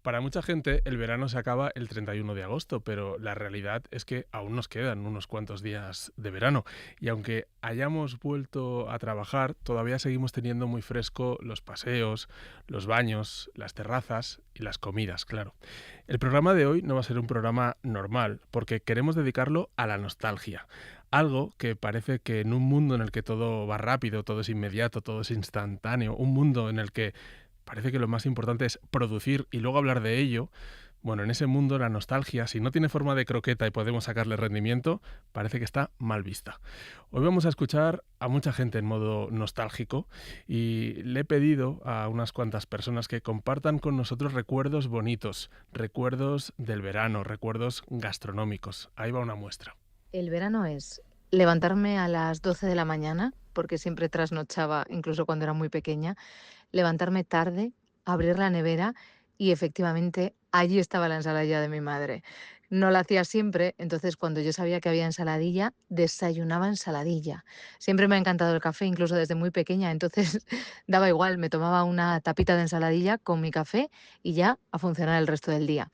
Para mucha gente el verano se acaba el 31 de agosto, pero la realidad es que aún nos quedan unos cuantos días de verano y aunque hayamos vuelto a trabajar, todavía seguimos teniendo muy fresco los paseos, los baños, las terrazas y las comidas, claro. El programa de hoy no va a ser un programa normal porque queremos dedicarlo a la nostalgia. Algo que parece que en un mundo en el que todo va rápido, todo es inmediato, todo es instantáneo, un mundo en el que parece que lo más importante es producir y luego hablar de ello. Bueno, en ese mundo la nostalgia, si no tiene forma de croqueta y podemos sacarle rendimiento, parece que está mal vista. Hoy vamos a escuchar a mucha gente en modo nostálgico y le he pedido a unas cuantas personas que compartan con nosotros recuerdos bonitos, recuerdos del verano, recuerdos gastronómicos. Ahí va una muestra. El verano es levantarme a las 12 de la mañana, porque siempre trasnochaba, incluso cuando era muy pequeña, levantarme tarde, abrir la nevera y efectivamente allí estaba la ensaladilla de mi madre. No la hacía siempre, entonces cuando yo sabía que había ensaladilla, desayunaba ensaladilla. Siempre me ha encantado el café, incluso desde muy pequeña, entonces daba igual, me tomaba una tapita de ensaladilla con mi café y ya a funcionar el resto del día.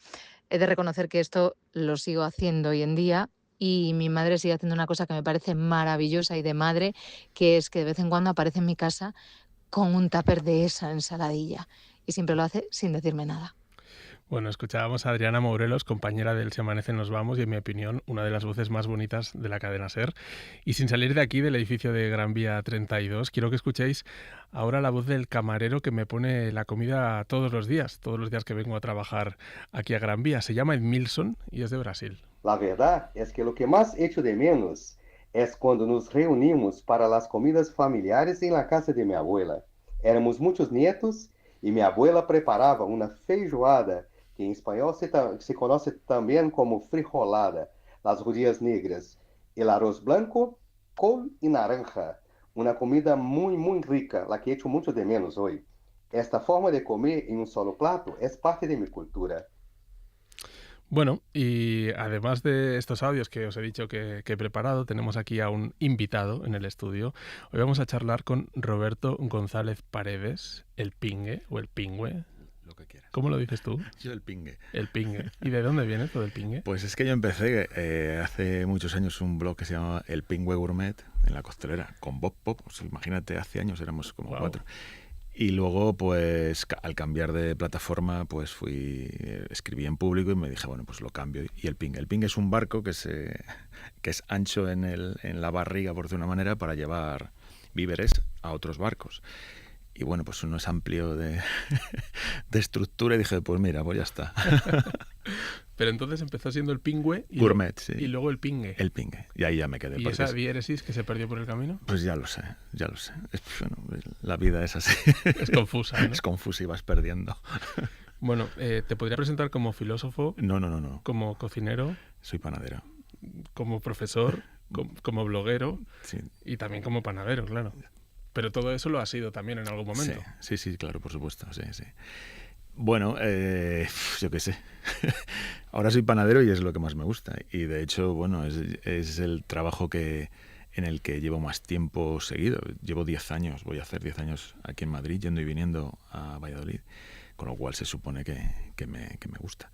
He de reconocer que esto lo sigo haciendo hoy en día y mi madre sigue haciendo una cosa que me parece maravillosa y de madre, que es que de vez en cuando aparece en mi casa con un tupper de esa ensaladilla y siempre lo hace sin decirme nada. Bueno, escuchábamos a Adriana Mourelos, compañera del Se Amanece Nos Vamos y, en mi opinión, una de las voces más bonitas de la cadena SER. Y sin salir de aquí, del edificio de Gran Vía 32, quiero que escuchéis ahora la voz del camarero que me pone la comida todos los días que vengo a trabajar aquí a Gran Vía. Se llama Edmilson y es de Brasil. La verdad es que lo que más echo de menos es cuando nos reunimos para las comidas familiares en la casa de mi abuela. Éramos muchos nietos y mi abuela preparaba una feijoada que en español se conoce también como frijolada, las judías negras, el arroz blanco, col y naranja. Una comida muy rica, la que echo mucho de menos hoy. Esta forma de comer en un solo plato es parte de mi cultura. Bueno, y además de estos audios que os he dicho que he preparado, tenemos aquí a un invitado en el estudio. Hoy vamos a charlar con Roberto González Paredes, el Pingue o el Pingüe. Lo que quieras. ¿Cómo lo dices tú? Yo el pingue. El Pingue. ¿Y de dónde viene todo el Pingue? Pues es que yo empecé hace muchos años un blog que se llamaba El Pingüe Gourmet en La Costelera, con Bob Pop. O sea, imagínate, hace años éramos como 4. Y luego, pues, al cambiar de plataforma, pues escribí en público y me dije, bueno, pues lo cambio. Y el Pingue. El Pingue es un barco que es ancho en la barriga, por decir una manera, para llevar víveres a otros barcos. Y bueno, pues uno es amplio de estructura y dije, pues mira, pues ya está. Pero entonces empezó siendo el Pingüe y Gourmet, sí. Y luego el Pingue. El Pingue. Y ahí ya me quedé. ¿Y esa diéresis que se perdió por el camino? Pues ya lo sé. Bueno, la vida es así. Es confusa, ¿no? Es confusa y vas perdiendo. Bueno, ¿te podría presentar como filósofo? No. ¿Como cocinero? Soy panadero. ¿Como profesor? ¿Como bloguero? Sí. Y también como panadero, claro. Pero todo eso lo ha sido también en algún momento. Sí, claro, por supuesto, sí. Bueno, yo qué sé. Ahora soy panadero y es lo que más me gusta. Y de hecho, bueno, es el trabajo en el que llevo más tiempo seguido. Llevo 10 años, voy a hacer 10 años aquí en Madrid, yendo y viniendo a Valladolid, con lo cual se supone que me gusta.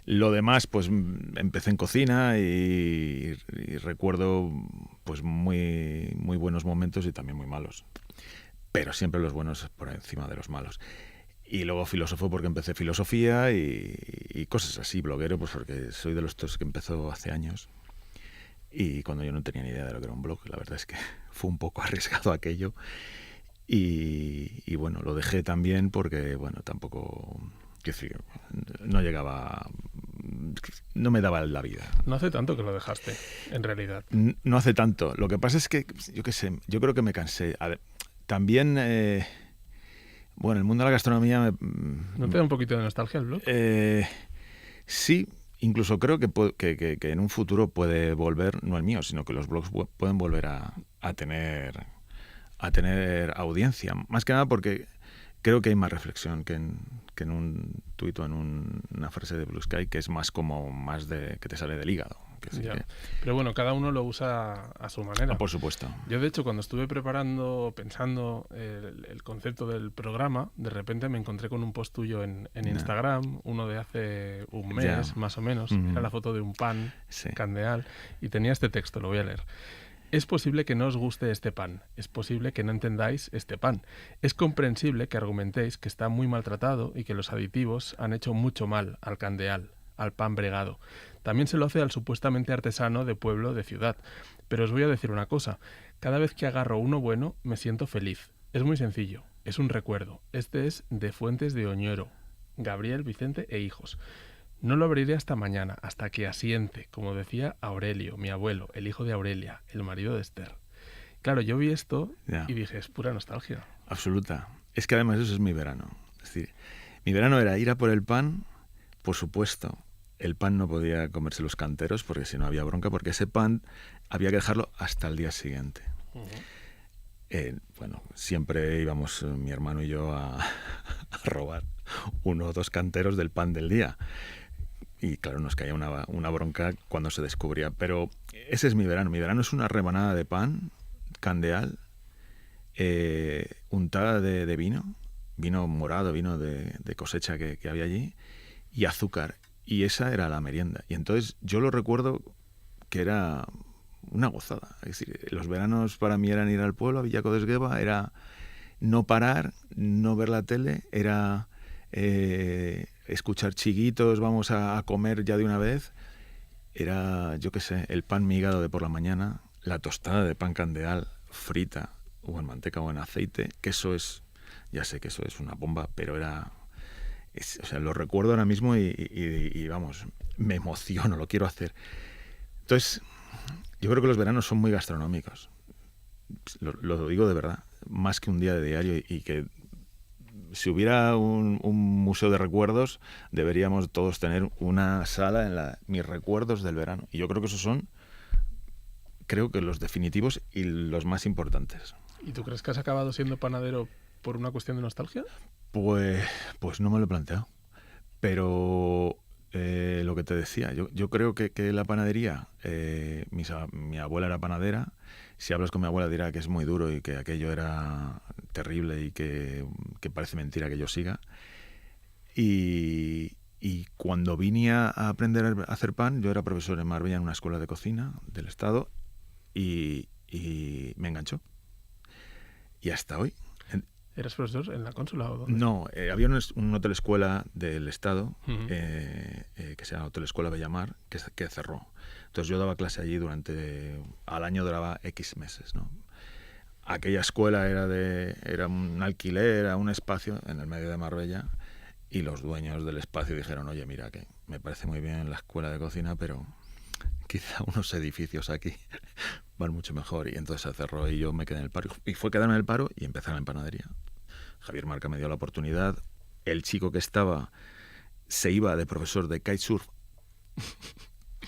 Lo demás, pues empecé en cocina y recuerdo pues muy buenos momentos y también muy malos. Pero siempre los buenos por encima de los malos. Y luego filósofo porque empecé filosofía y cosas así. Bloguero pues porque soy de los que empezó hace años. Y cuando yo no tenía ni idea de lo que era un blog, la verdad es que fue un poco arriesgado aquello. Y bueno, lo dejé también porque, bueno, tampoco... no llegaba, no me daba la vida. No hace tanto que lo dejaste, en realidad. No hace tanto. Lo que pasa es que, yo qué sé, yo creo que me cansé. A ver, también, bueno, el mundo de la gastronomía... ¿No te da un poquito de nostalgia el blog? Sí, incluso creo que en un futuro puede volver, no el mío, sino que los blogs pueden volver a tener audiencia. Más que nada porque... Creo que hay más reflexión que en un tuit o en una frase de Blue Sky, que es más como más de que te sale del hígado, Ya. Pero bueno, cada uno lo usa a su manera. Por supuesto. Yo, de hecho, cuando estuve pensando el concepto del programa, de repente me encontré con un post tuyo en Instagram, uno de hace un mes, más o menos. Era la foto de un pan candeal y tenía este texto, lo voy a leer. Es posible que no os guste este pan, es posible que no entendáis este pan. Es comprensible que argumentéis que está muy maltratado y que los aditivos han hecho mucho mal al candeal, al pan bregado. También se lo hace al supuestamente artesano de pueblo, de ciudad. Pero os voy a decir una cosa, cada vez que agarro uno bueno me siento feliz. Es muy sencillo, es un recuerdo. Este es de Fuentes de Oñoro, Gabriel, Vicente e hijos. No lo abriré hasta mañana, hasta que asiente, como decía Aurelio, mi abuelo, el hijo de Aurelia, el marido de Esther. Claro, yo vi esto y dije, es pura nostalgia. Absoluta. Es que además eso es mi verano. Es decir, mi verano era ir a por el pan, por supuesto. El pan no podía comerse los canteros porque si no había bronca, porque ese pan había que dejarlo hasta el día siguiente. Bueno, siempre íbamos mi hermano y yo a robar 1 o 2 canteros del pan del día. Y claro, nos caía una bronca cuando se descubría. Pero ese es mi verano. Mi verano es una rebanada de pan, candeal, untada de vino morado, vino de cosecha que había allí, y azúcar. Y esa era la merienda. Y entonces yo lo recuerdo que era una gozada. Es decir, los veranos para mí eran ir al pueblo, a Villaco de Esgueva, era no parar, no ver la tele, era escuchar chiquitos, vamos a comer ya de una vez. Era, yo qué sé, el pan migado de por la mañana, la tostada de pan candeal frita, o en manteca o en aceite, que eso es, ya sé que eso es una bomba, pero era... o sea, lo recuerdo ahora mismo y vamos, me emociono, lo quiero hacer. Entonces, yo creo que los veranos son muy gastronómicos. Lo digo de verdad, más que un día de diario, y que si hubiera un museo de recuerdos, deberíamos todos tener una sala en mis recuerdos del verano. Y yo creo que esos son, creo que los definitivos y los más importantes. ¿Y tú crees que has acabado siendo panadero por una cuestión de nostalgia? Pues no me lo he planteado. Pero lo que te decía, yo creo que la panadería, mi abuela era panadera. Si hablas con mi abuela dirá que es muy duro y que aquello era terrible y que parece mentira que yo siga. Y cuando vine a aprender a hacer pan, yo era profesor en Marbella en una escuela de cocina del Estado y me enganchó. Y hasta hoy. ¿Eras profesor en la Cónsula o dónde? No, había un hotel escuela del Estado que se llama Hotel Escuela Bellamar, que cerró. Entonces yo daba clase allí al año duraba X meses, ¿no? Aquella escuela era un alquiler, era un espacio en el medio de Marbella, y los dueños del espacio dijeron, oye, mira, que me parece muy bien la escuela de cocina, pero quizá unos edificios aquí van mucho mejor. Y entonces se cerró y yo me quedé en el paro. Y fue quedarme en el paro y empezar en panadería. Javier Marca me dio la oportunidad. El chico que estaba se iba de profesor de kitesurf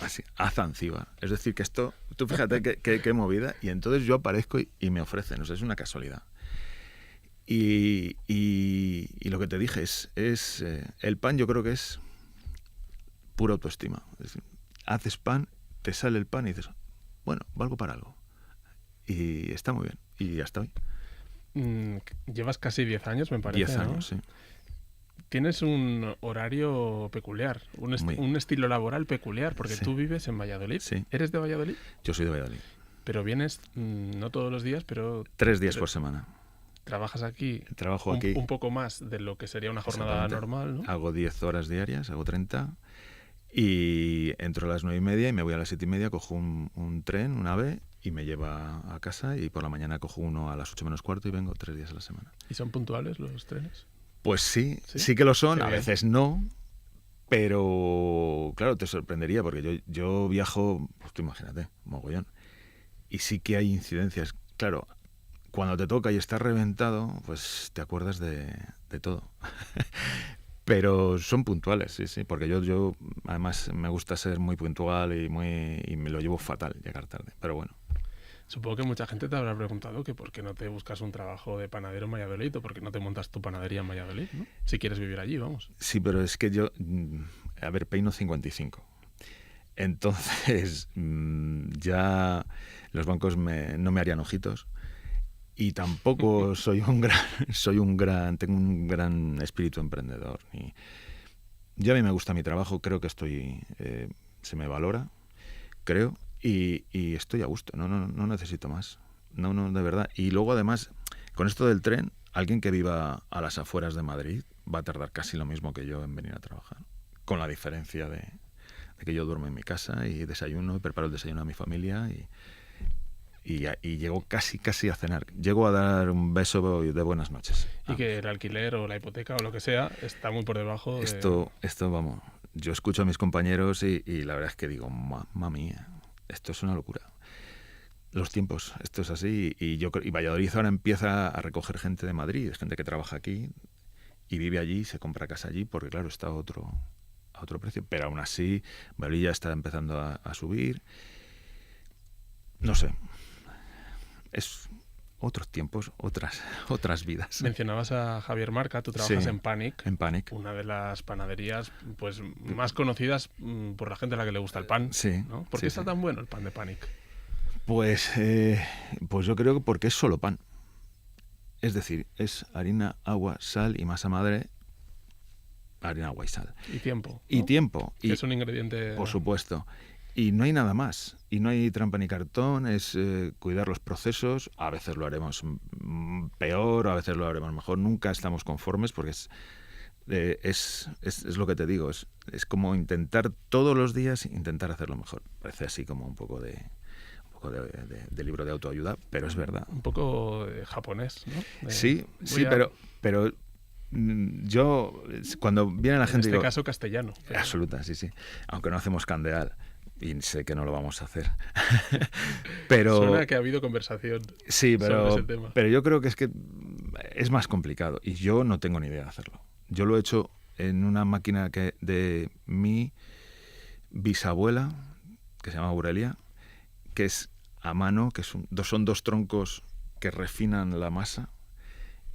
así, a Zanzíbar. Es decir, que esto, tú fíjate qué movida. Y entonces yo aparezco y me ofrecen. O sea, es una casualidad. Y lo que te dije es el pan, yo creo que es pura autoestima. Es decir, haces pan, te sale el pan y dices, bueno, valgo para algo. Y está muy bien. Y ya estoy. Llevas casi 10 años, me parece. 10 años, ¿no? sí. Tienes un horario peculiar, un estilo laboral peculiar, porque tú vives en Valladolid. Sí. ¿Eres de Valladolid? Yo soy de Valladolid. Pero vienes, no todos los días, pero... 3 días por semana. Trabajas aquí. Trabajo aquí. Un poco más de lo que sería una jornada normal, ¿no? Hago 10 horas diarias, hago 30. Y entro a las 9:30 y me voy a las 7:30, cojo un tren, un AVE, y me lleva a casa, y por la mañana cojo uno a las 8 menos cuarto y vengo 3 días a la semana. ¿Y son puntuales los trenes? Pues sí que lo son, a veces no, pero claro, te sorprendería porque yo viajo, pues tú imagínate, mogollón, y sí que hay incidencias. Claro, cuando te toca y estás reventado, pues te acuerdas de todo. Pero son puntuales, sí, porque yo además me gusta ser muy puntual y me lo llevo fatal llegar tarde, pero bueno. Supongo que mucha gente te habrá preguntado que por qué no te buscas un trabajo de panadero en Valladolid o por qué no te montas tu panadería en Valladolid, ¿no? Si quieres vivir allí, vamos. Sí, pero es que yo, a ver, peino 55. Entonces, ya los bancos no me harían ojitos. Y tampoco tengo un gran espíritu emprendedor. Yo a mí me gusta mi trabajo, creo que se me valora, creo, y estoy a gusto, no necesito más. No, de verdad. Y luego además, con esto del tren, alguien que viva a las afueras de Madrid va a tardar casi lo mismo que yo en venir a trabajar, con la diferencia de que yo duermo en mi casa y desayuno, y preparo el desayuno a mi familia y llego casi a cenar. Llego a dar un beso de buenas noches. Y que el alquiler o la hipoteca o lo que sea está muy por debajo de... Esto vamos, yo escucho a mis compañeros y la verdad es que digo, mamma mía, esto es una locura. Los tiempos, esto es así. Y Valladolid ahora empieza a recoger gente de Madrid, gente que trabaja aquí y vive allí, se compra casa allí, porque claro, está a otro precio. Pero aún así, Valladolid ya está empezando a subir. No sé. Es otros tiempos, otras vidas. Mencionabas a Javier Marca, tú trabajas en Panic. En Panic. Una de las panaderías pues más conocidas por la gente a la que le gusta el pan. Sí. ¿No? ¿Por qué está tan bueno el pan de Panic? Pues yo creo que porque es solo pan. Es decir, es harina, agua, sal y masa madre. Harina, agua y sal. Y tiempo. ¿No? Y tiempo. Que es un ingrediente... Por supuesto. Y no hay nada más. Y no hay trampa ni cartón. Es cuidar los procesos. A veces lo haremos peor, a veces lo haremos mejor. Nunca estamos conformes porque es lo que te digo. Es como intentar todos los días intentar hacerlo mejor. Parece así como un poco de libro de autoayuda, pero es verdad. Un poco japonés, ¿no? Sí, pero yo, cuando viene la gente... En este caso castellano. Pero... Absoluta, sí. Aunque no hacemos candeal. Y sé que no lo vamos a hacer. Pero suena que ha habido conversación sobre ese tema. Pero yo creo que es más complicado. Y yo no tengo ni idea de hacerlo. Yo lo he hecho en una máquina de mi bisabuela, que se llama Aurelia, que es a mano, que son dos troncos que refinan la masa.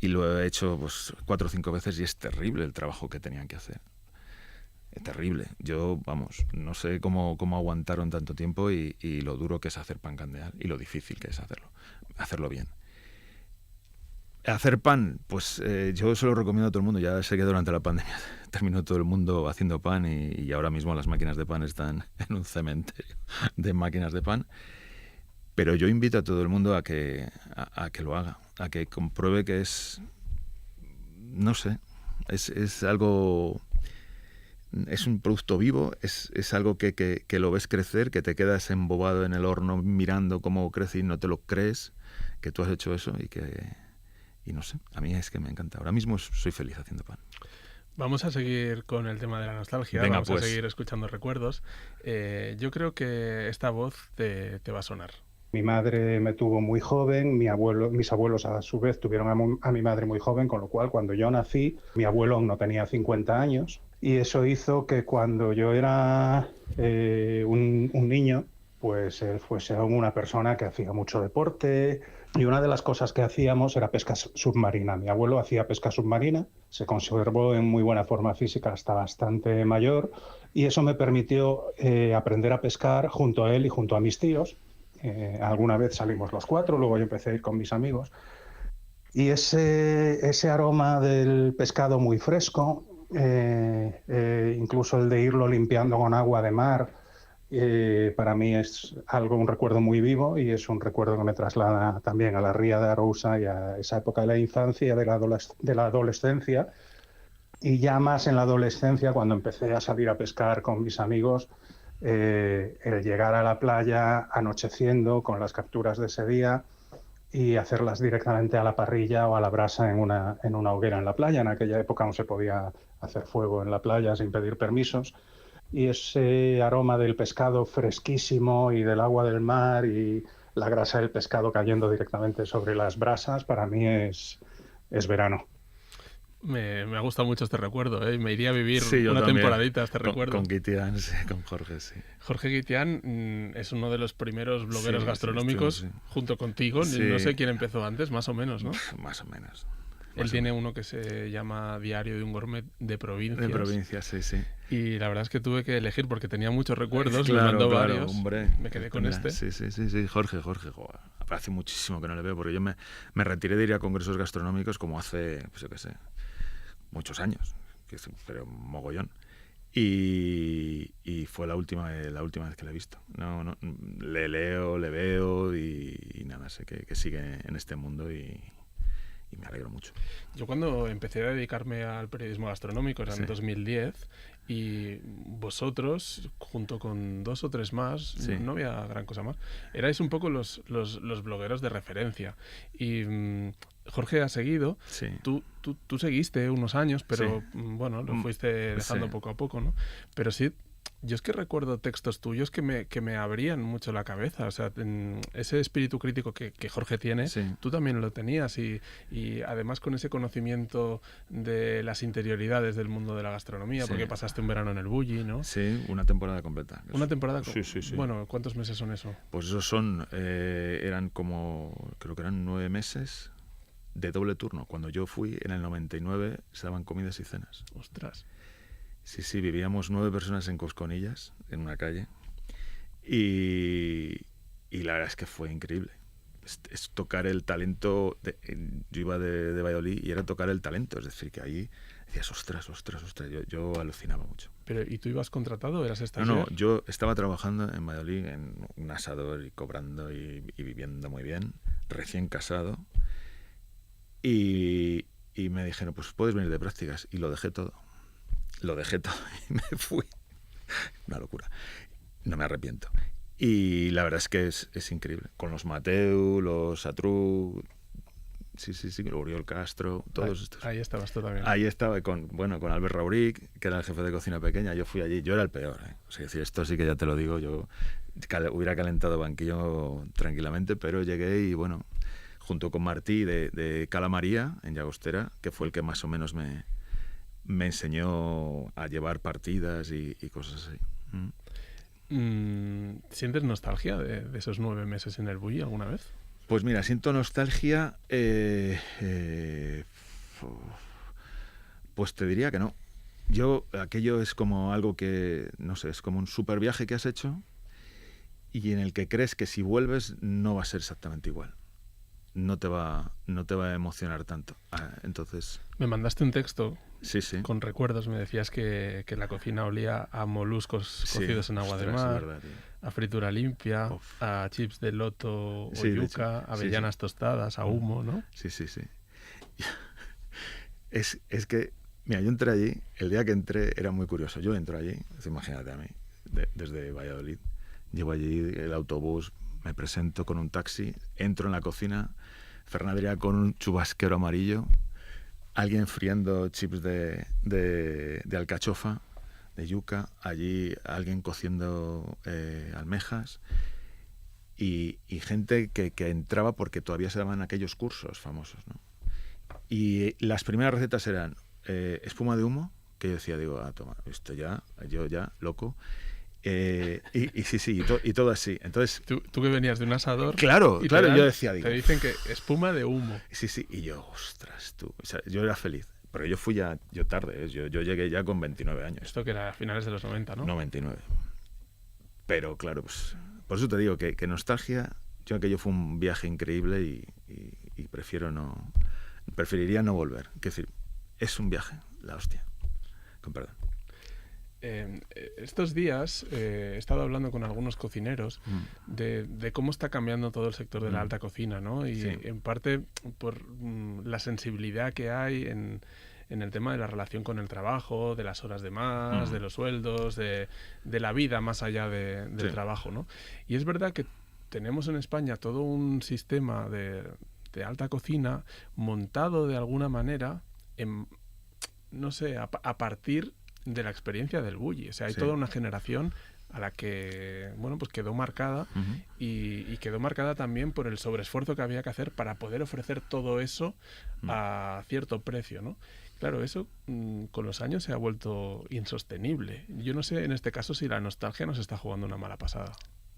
Y lo he hecho pues 4 o 5 veces y es terrible el trabajo que tenían que hacer. Es terrible. Yo, vamos, no sé cómo aguantaron tanto tiempo y lo duro que es hacer pan candeal y lo difícil que es hacerlo bien. Hacer pan, pues yo se lo recomiendo a todo el mundo. Ya sé que durante la pandemia terminó todo el mundo haciendo pan y ahora mismo las máquinas de pan están en un cementerio de máquinas de pan. Pero yo invito a todo el mundo a que lo haga, a que compruebe que es, no sé, es algo... Es un producto vivo, es algo que lo ves crecer, que te quedas embobado en el horno mirando cómo crece y no te lo crees, que tú has hecho eso y no sé, a mí es que me encanta. Ahora mismo soy feliz haciendo pan. Vamos a seguir con el tema de la nostalgia. Venga, vamos a seguir escuchando recuerdos. Yo creo que esta voz te va a sonar. Mi madre me tuvo muy joven, mis abuelos a su vez tuvieron a mi madre muy joven, con lo cual cuando yo nací, mi abuelo aún no tenía 50 años y eso hizo que cuando yo era un niño, pues él fuese una persona que hacía mucho deporte y una de las cosas que hacíamos era pesca submarina. Mi abuelo hacía pesca submarina, se conservó en muy buena forma física hasta bastante mayor y eso me permitió aprender a pescar junto a él y junto a mis tíos. Alguna vez salimos los 4, luego yo empecé a ir con mis amigos y ese aroma del pescado muy fresco, incluso el de irlo limpiando con agua de mar, para mí es un recuerdo muy vivo y es un recuerdo que me traslada también a la ría de Arousa y a esa época de la infancia, de la adolescencia y ya más en la adolescencia cuando empecé a salir a pescar con mis amigos. El llegar a la playa anocheciendo con las capturas de ese día y hacerlas directamente a la parrilla o a la brasa en una hoguera en la playa. En aquella época no se podía hacer fuego en la playa sin pedir permisos y ese aroma del pescado fresquísimo y del agua del mar y la grasa del pescado cayendo directamente sobre las brasas para mí es verano. Me ha gustado mucho este recuerdo, ¿eh? Me iría a vivir una también. Temporadita este recuerdo. Con Guitián, sí, con Jorge, sí. Jorge Guitián es uno de los primeros blogueros gastronómicos junto contigo. Sí. No sé quién empezó antes, más o menos, ¿no? Más o menos. Él tiene uno que se llama Diario de un gourmet de provincias. De provincias, sí, sí. Y la verdad es que tuve que elegir porque tenía muchos recuerdos, Claro, me mandó claro, varios, hombre. me quedé con este. Sí, Jorge, joder, hace muchísimo que no le veo, porque yo me retiré de ir a congresos gastronómicos como hace, pues yo qué sé, muchos años, pero mogollón. Y fue la última vez que le he visto. No, le leo, le veo y nada, sé que sigue en este mundo y me alegro mucho. Yo cuando empecé a dedicarme al periodismo gastronómico era en 2010 y vosotros, junto con 2 o 3 más, no había gran cosa más, erais un poco los blogueros de referencia. Y Jorge ha seguido, tú seguiste unos años, pero bueno, lo fuiste dejando poco a poco, ¿no? Pero sí, yo es que recuerdo textos tuyos que me abrían mucho la cabeza. O sea, ese espíritu crítico que Jorge tiene, tú también lo tenías. Y además con ese conocimiento de las interioridades del mundo de la gastronomía, porque pasaste un verano en el Bulli, ¿no? Sí, una temporada completa. ¿Una temporada? Sí. Bueno, ¿cuántos meses son eso? Pues esos eran como, creo que eran 9 meses de doble turno. Cuando yo fui, en el 99, se daban comidas y cenas. Ostras. Sí, vivíamos 9 personas en Cosconillas, en una calle, y la verdad es que fue increíble. Es tocar el talento. Yo iba de Valladolid y era tocar el talento, es decir, que ahí decías, ostras, yo alucinaba mucho. Pero, ¿y tú ibas contratado o eras estagiario? No, yo estaba trabajando en Valladolid en un asador y cobrando y viviendo muy bien, recién casado, y me dijeron, pues puedes venir de prácticas, y lo dejé todo y me fui. Una locura. No me arrepiento. Y la verdad es que es increíble. Con los Mateu, los Atru, sí, Oriol Castro, todos estos. Ahí estabas tú también. Ahí estaba con Albert Rauric, que era el jefe de cocina pequeña. Yo fui allí, yo era el peor, ¿eh? O sea, esto sí que ya te lo digo, yo hubiera calentado banquillo tranquilamente, pero llegué y bueno, junto con Martí de Cala María, en Llagostera, que fue el que más o menos me enseñó a llevar partidas y cosas así. ¿Sientes nostalgia de esos 9 meses en el Bulli alguna vez? Pues mira, siento nostalgia, pues te diría que no. Aquello es como algo que, no sé, es como un super viaje que has hecho y en el que crees que si vuelves no va a ser exactamente igual. No te va a emocionar tanto. Entonces... Me mandaste un texto con recuerdos. Me decías que la cocina olía a moluscos cocidos en agua de mar, verdad, a fritura limpia, a chips de loto o yuca, avellanas tostadas, a humo, ¿no? Sí. Es que, mira, yo entré allí, el día que entré era muy curioso. Yo entro allí, imagínate a mí, desde Valladolid, llevo allí el autobús, me presento con un taxi, entro en la cocina, Fernandria con un chubasquero amarillo, alguien friendo chips de alcachofa, de yuca, allí alguien cociendo almejas y gente que entraba porque todavía se daban aquellos cursos famosos, ¿no? Y las primeras recetas eran espuma de humo, que yo decía, toma, esto yo ya, loco. Y todo así. Entonces, tú que venías de un asador. Claro, yo decía, te dicen que espuma de humo. Sí, y yo, ostras, tú. O sea, yo era feliz. Pero yo fui yo tarde, yo llegué ya con 29 años. Esto que era a finales de los 90, ¿no? 99. Pero claro, pues por eso te digo que nostalgia, aquello fue un viaje increíble y preferiría no volver. Es decir, es un viaje, la hostia. Con perdón. Estos días he estado hablando con algunos cocineros de cómo está cambiando todo el sector de la alta cocina, ¿no? Y en parte por la sensibilidad que hay en el tema de la relación con el trabajo, de las horas de más, de los sueldos, de la vida más allá del trabajo, ¿no? Y es verdad que tenemos en España todo un sistema de alta cocina montado de alguna manera no sé, a partir de la experiencia del Bulli. O sea, hay toda una generación a la que, bueno, pues quedó marcada y quedó marcada también por el sobreesfuerzo que había que hacer para poder ofrecer todo eso a cierto precio, ¿no? Claro, eso con los años se ha vuelto insostenible. Yo no sé en este caso si la nostalgia nos está jugando una mala pasada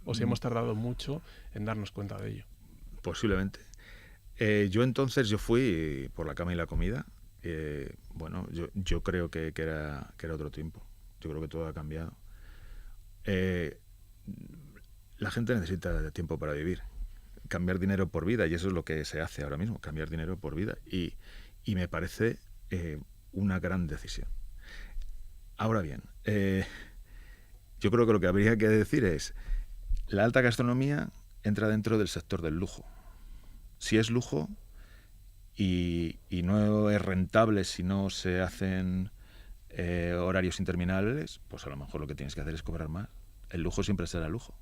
o si hemos tardado mucho en darnos cuenta de ello. Posiblemente. Yo fui por la cama y la comida. Bueno, yo creo que era otro tiempo. Yo creo que todo ha cambiado. La gente necesita tiempo para vivir. Cambiar dinero por vida, y eso es lo que se hace ahora mismo, cambiar dinero por vida. Y me parece una gran decisión. Ahora bien, yo creo que lo que habría que decir es, la alta gastronomía entra dentro del sector del lujo. Si es lujo y no es rentable si no se hacen horarios interminables, pues a lo mejor lo que tienes que hacer es cobrar más. El lujo siempre será lujo.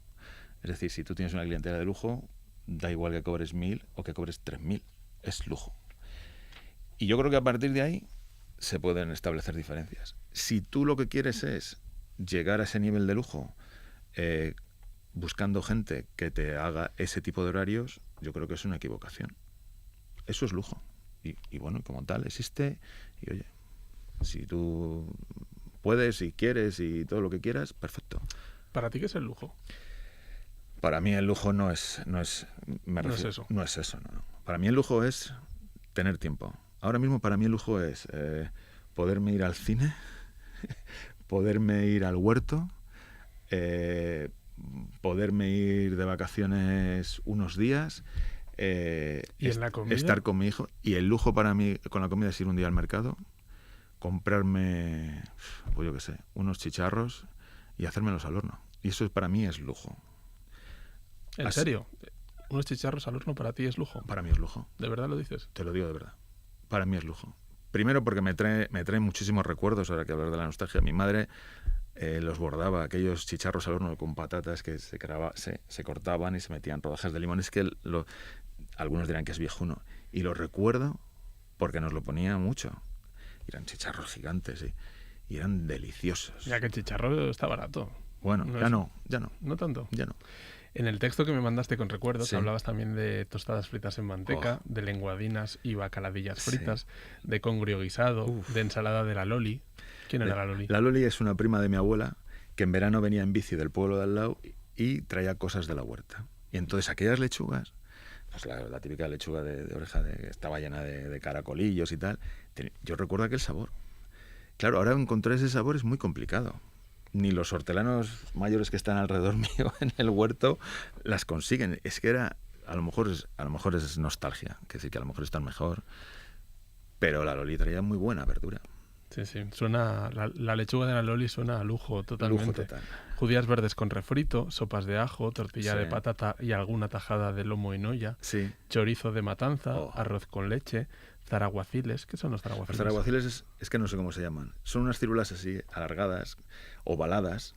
Es decir, si tú tienes una clientela de lujo, da igual que cobres 1.000 o que cobres 3.000, es lujo. Y yo creo que a partir de ahí se pueden establecer diferencias. Si tú lo que quieres es llegar a ese nivel de lujo buscando gente que te haga ese tipo de horarios, yo creo que es una equivocación. Eso es lujo. Y bueno, como tal, existe. Y oye, si tú puedes y quieres y todo lo que quieras, perfecto. ¿Para ti qué es el lujo? Para mí el lujo no es eso. No es eso, no. Para mí el lujo es tener tiempo. Ahora mismo para mí el lujo es poderme ir al cine, poderme ir al huerto, poderme ir de vacaciones unos días, ¿Y en la comida? estar con mi hijo. Y el lujo para mí con la comida es ir un día al mercado, comprarme, pues yo qué sé, unos chicharros y hacérmelos al horno. Y eso para mí es lujo. ¿En serio? ¿Unos chicharros al horno para ti es lujo? Para mí es lujo. ¿De verdad lo dices? Te lo digo de verdad. Para mí es lujo. Primero porque me trae muchísimos recuerdos, ahora que hablar de la nostalgia. Mi madre los bordaba, aquellos chicharros al horno con patatas que se cortaban y se metían rodajas de limón. Es que algunos dirán que es viejuno. Y lo recuerdo porque nos lo ponía mucho. Eran chicharros gigantes y eran deliciosos. Ya que el chicharro está barato. Bueno, ya no. ¿No tanto? Ya no. En el texto que me mandaste con recuerdos, Sí. hablabas también de tostadas fritas en manteca, de lenguadinas y bacaladillas fritas, de congrio guisado, de ensalada de la Loli. ¿Quién era la Loli? La Loli es una prima de mi abuela que en verano venía en bici del pueblo de al lado y traía cosas de la huerta. Y entonces aquellas lechugas, pues la típica lechuga de oreja que estaba llena de caracolillos y tal, yo recuerdo aquel sabor. Claro, ahora encontrar ese sabor es muy complicado. Ni los hortelanos mayores que están alrededor mío en el huerto las consiguen. Es que a lo mejor es nostalgia, que sí, que a lo mejor están mejor, pero la Loli traía muy buena verdura. Sí, suena, la lechuga de la Loli suena a lujo totalmente. Lujo total. Judías verdes con refrito, sopas de ajo, tortilla de patata y alguna tajada de lomo en olla, chorizo de matanza, arroz con leche, zaraguaciles. ¿Qué son los zaraguaciles? Los zaraguaciles es que no sé cómo se llaman. Son unas ciruelas así, alargadas, ovaladas.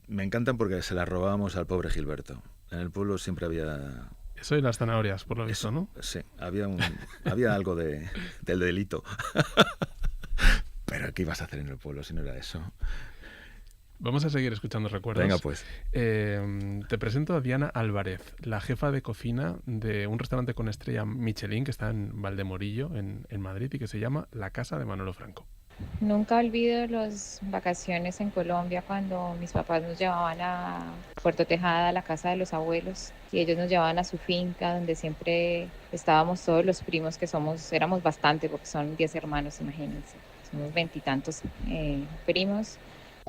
Me encantan porque se las robábamos al pobre Gilberto. En el pueblo siempre había... Eso y las zanahorias, por lo visto, ¿no? Sí, había algo del delito. Pero ¿qué ibas a hacer en el pueblo si no era eso? Vamos a seguir escuchando recuerdos. Venga, pues. Te presento a Diana Álvarez, la jefa de cocina de un restaurante con estrella Michelin que está en Valdemorillo, en Madrid, y que se llama La Casa de Manolo Franco. Nunca olvido las vacaciones en Colombia cuando mis papás nos llevaban a Puerto Tejada, a la casa de los abuelos, y ellos nos llevaban a su finca donde siempre estábamos todos los primos que éramos bastante porque son 10 hermanos, imagínense, somos 20 y tantos primos.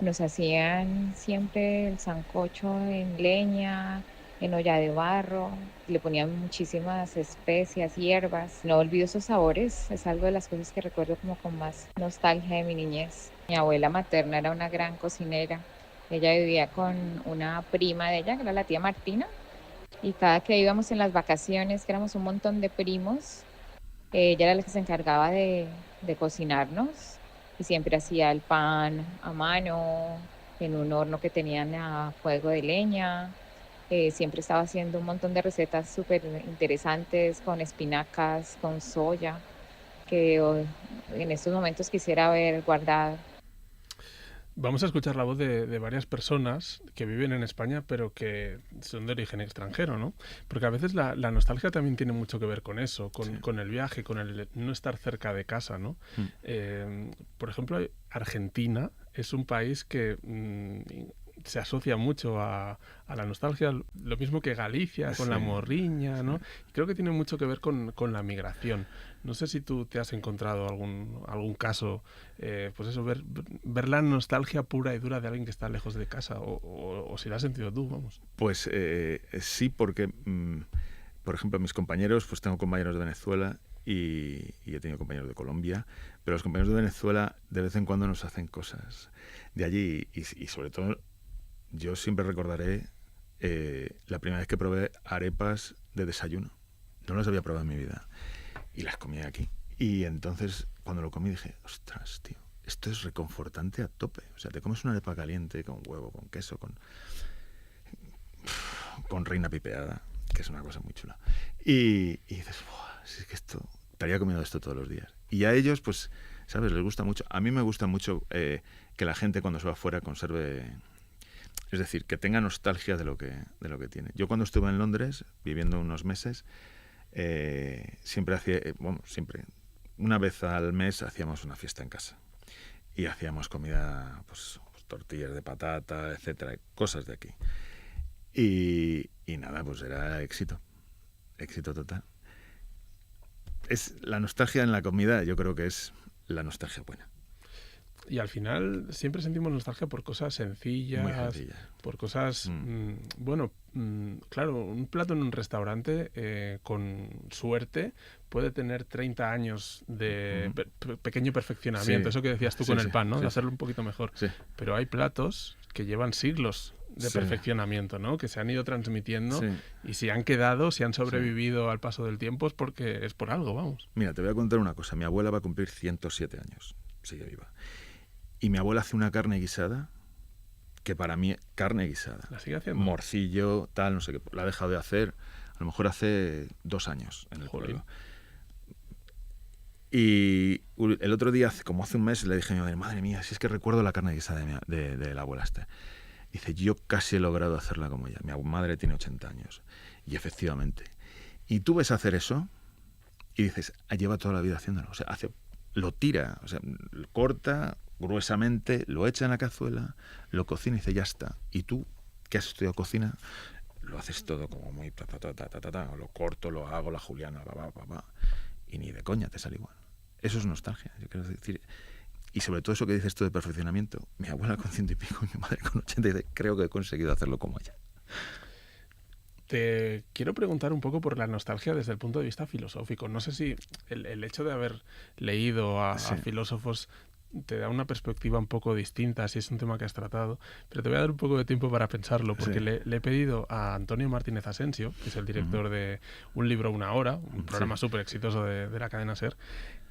Nos hacían siempre el sancocho en leña, en olla de barro, le ponían muchísimas especias, hierbas. No olvido esos sabores, es algo de las cosas que recuerdo como con más nostalgia de mi niñez. Mi abuela materna era una gran cocinera. Ella vivía con una prima de ella, que era la tía Martina, y cada que íbamos en las vacaciones, que éramos un montón de primos, ella era la que se encargaba de cocinarnos y siempre hacía el pan a mano, en un horno que tenían a fuego de leña. Siempre estaba haciendo un montón de recetas súper interesantes con espinacas, con soya, que en estos momentos quisiera haber guardado. Vamos a escuchar la voz de varias personas que viven en España, pero que son de origen extranjero, ¿no? Porque a veces la nostalgia también tiene mucho que ver con eso, con el viaje, con el no estar cerca de casa, ¿no? Por ejemplo, Argentina es un país que se asocia mucho a la nostalgia, lo mismo que Galicia con la morriña, ¿no? Creo que tiene mucho que ver con la migración. No sé si tú te has encontrado algún caso, pues eso, ver la nostalgia pura y dura de alguien que está lejos de casa, o si la has sentido tú, vamos. Pues sí, porque, por ejemplo, mis compañeros, pues tengo compañeros de Venezuela y he tenido compañeros de Colombia, pero los compañeros de Venezuela de vez en cuando nos hacen cosas de allí y sobre todo yo siempre recordaré la primera vez que probé arepas de desayuno. No las había probado en mi vida y las comí aquí. Y entonces cuando lo comí dije, ostras, tío, esto es reconfortante a tope. O sea, te comes una arepa caliente con huevo, con queso, con reina pipeada, que es una cosa muy chula. Y dices, si es que esto, estaría comiendo esto todos los días. Y a ellos, pues, ¿sabes? Les gusta mucho. A mí me gusta mucho que la gente cuando se va afuera conserve, es decir, que tenga nostalgia de lo que tiene. Yo cuando estuve en Londres, viviendo unos meses, siempre una vez al mes hacíamos una fiesta en casa. Y hacíamos comida, pues tortillas de patata, etcétera, cosas de aquí. Y nada, pues era éxito total. Es la nostalgia en la comida, yo creo que es la nostalgia buena. Y al final siempre sentimos nostalgia por cosas sencillas, por cosas, claro, un plato en un restaurante con suerte puede tener 30 años de pequeño perfeccionamiento, eso que decías tú con el pan, ¿no? De hacerlo un poquito mejor. Sí. Pero hay platos que llevan siglos de perfeccionamiento, ¿no? Que se han ido transmitiendo y si han quedado, si han sobrevivido al paso del tiempo es porque es por algo, vamos. Mira, te voy a contar una cosa. Mi abuela va a cumplir 107 años, sigue viva. Y mi abuela hace una carne guisada que para mí, carne guisada. ¿La sigue haciendo? Morcillo, tal, no sé qué. La ha dejado de hacer, a lo mejor hace 2 años en el pueblo. Y el otro día, como hace un mes, le dije a mi madre mía, si es que recuerdo la carne guisada de la abuela esta. Dice, yo casi he logrado hacerla como ella. Mi madre tiene 80 años. Y efectivamente. Y tú ves hacer eso y dices, lleva toda la vida haciéndolo. O sea, lo tira, o sea, lo corta gruesamente, lo echa en la cazuela, lo cocina y dice, ya está. Y tú, que has estudiado cocina, lo haces todo como muy lo corto, lo hago, la juliana, y ni de coña te sale igual. Eso es nostalgia, yo quiero decir. Y sobre todo eso que dices tú de perfeccionamiento. Mi abuela con 100 y pico, mi madre con 80, dice, creo que he conseguido hacerlo como ella. Te quiero preguntar un poco por la nostalgia desde el punto de vista filosófico. No sé si el hecho de haber leído a filósofos te da una perspectiva un poco distinta, si es un tema que has tratado, pero te voy a dar un poco de tiempo para pensarlo, porque le he pedido a Antonio Martínez Asensio, que es el director de Un libro, una hora, un programa súper exitoso de la cadena SER,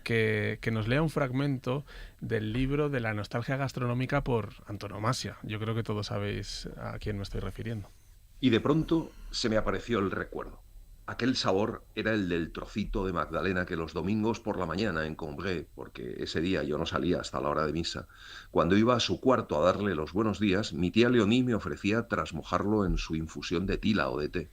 que nos lea un fragmento del libro de la nostalgia gastronómica por antonomasia. Yo creo que todos sabéis a quién me estoy refiriendo. Y de pronto se me apareció el recuerdo. Aquel sabor era el del trocito de magdalena que los domingos por la mañana en Combray, porque ese día yo no salía hasta la hora de misa, cuando iba a su cuarto a darle los buenos días, mi tía Leonie me ofrecía trasmojarlo en su infusión de tila o de té.